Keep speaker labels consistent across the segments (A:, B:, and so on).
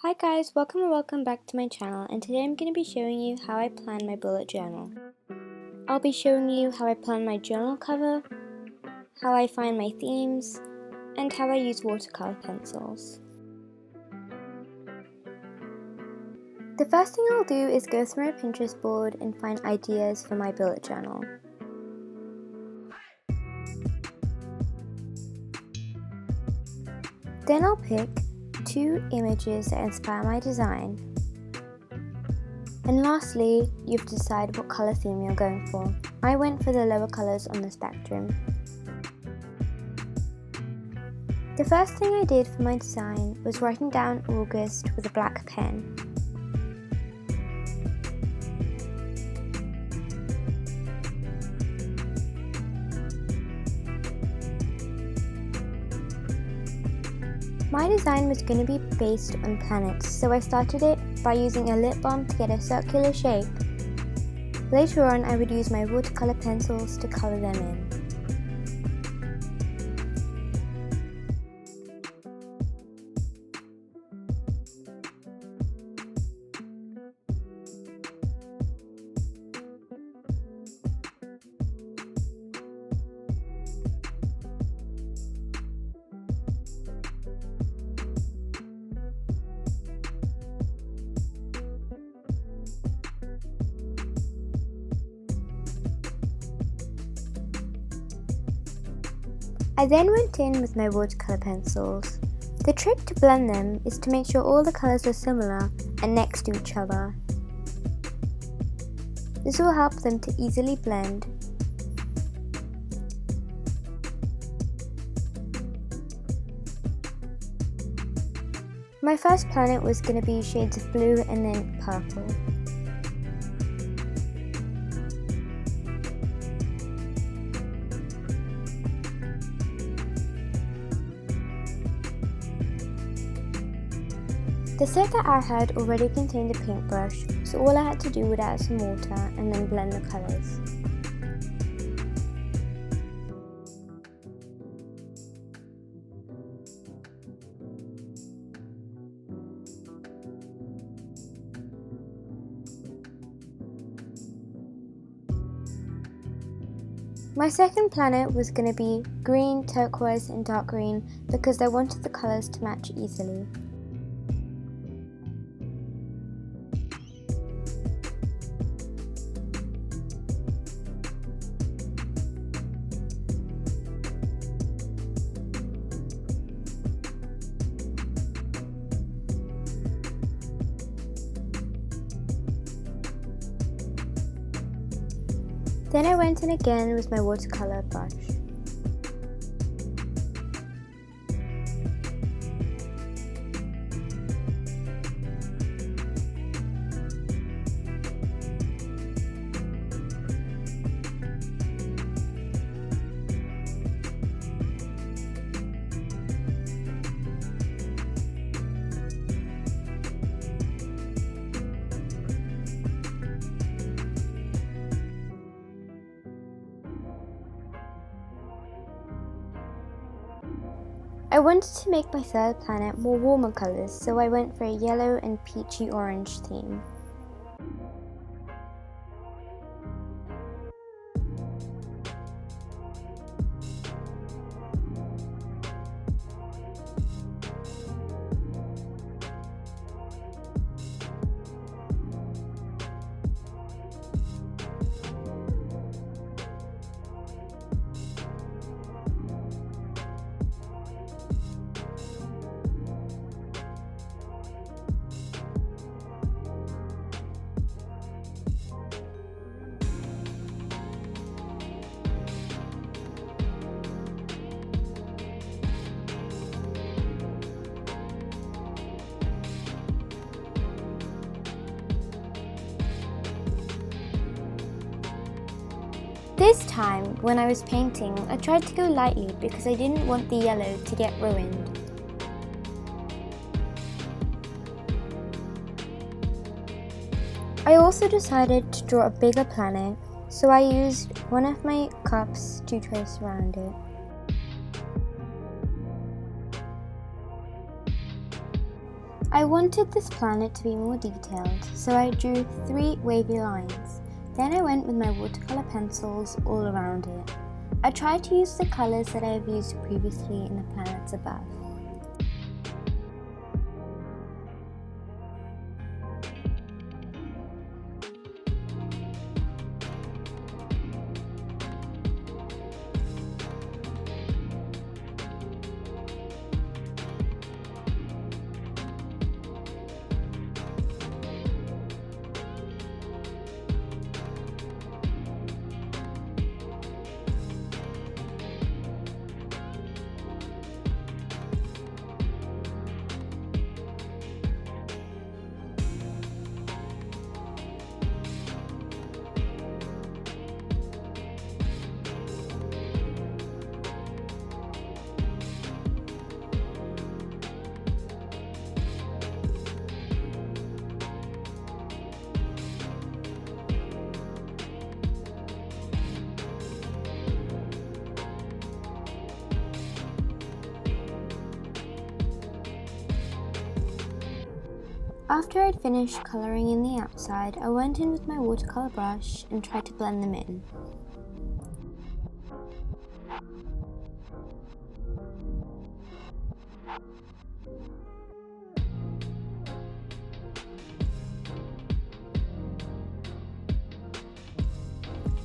A: Hi guys, welcome back to my channel, and today I'm going to be showing you how I plan my bullet journal. I'll be showing you how I plan my journal cover, how I find my themes, and how I use watercolor pencils. The first thing I'll do is go through my Pinterest board and find ideas for my bullet journal. Then I'll pick 2 images that inspire my design. And lastly, you have to decide what colour theme you're going for. I went for the lower colours on the spectrum. The first thing I did for my design was writing down August with a black pen. My design was going to be based on planets, so I started it by using a lip balm to get a circular shape. Later on, I would use my watercolor pencils to colour them in. I then went in with my watercolor pencils. The trick to blend them is to make sure all the colours are similar and next to each other. This will help them to easily blend. My first planet was going to be shades of blue and then purple. The set that I had already contained a paintbrush, so all I had to do was add some water and then blend the colours. My second planet was going to be green, turquoise and dark green because I wanted the colours to match easily. Then I went in again with my watercolor brush. I wanted to make my third planet more warmer colours, so I went for a yellow and peachy orange theme. This time, when I was painting, I tried to go lightly because I didn't want the yellow to get ruined. I also decided to draw a bigger planet, so I used one of my cups to trace around it. I wanted this planet to be more detailed, so I drew 3 wavy lines. Then I went with my watercolour pencils all around it. I tried to use the colours that I have used previously in the planets above. After I'd finished colouring in the outside, I went in with my watercolour brush and tried to blend them in.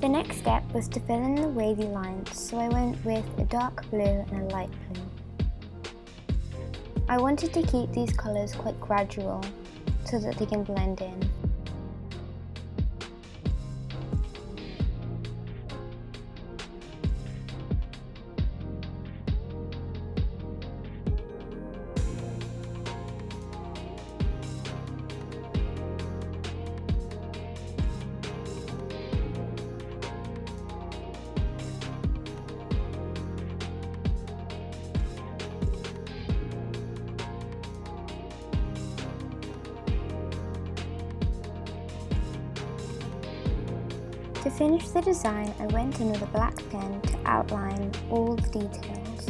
A: The next step was to fill in the wavy lines, so I went with a dark blue and a light blue. I wanted to keep these colours quite gradual so that they can blend in. To finish the design, I went in with a black pen to outline all the details.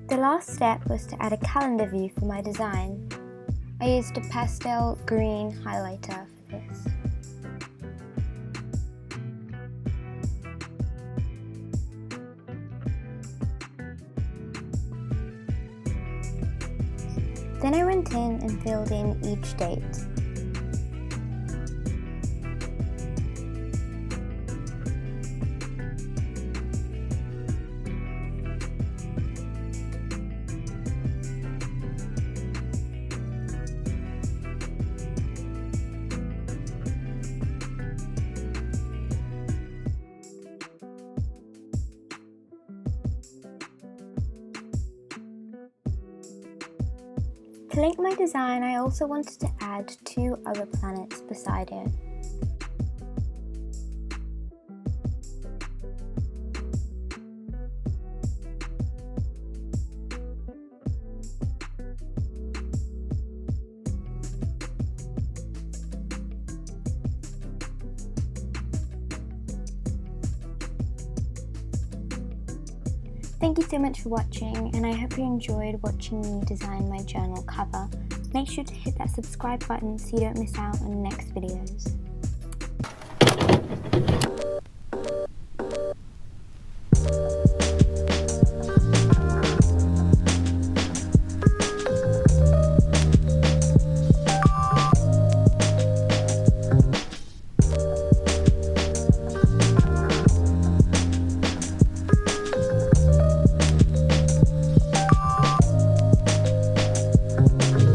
A: The last step was to add a calendar view for my design. I used a pastel green highlighter for this. Then I went in and filled in each date. To link my design, I also wanted to add 2 other planets beside it. Thank you so much for watching, and I hope you enjoyed watching me design my journal cover. Make sure to hit that subscribe button so you don't miss out on the next videos.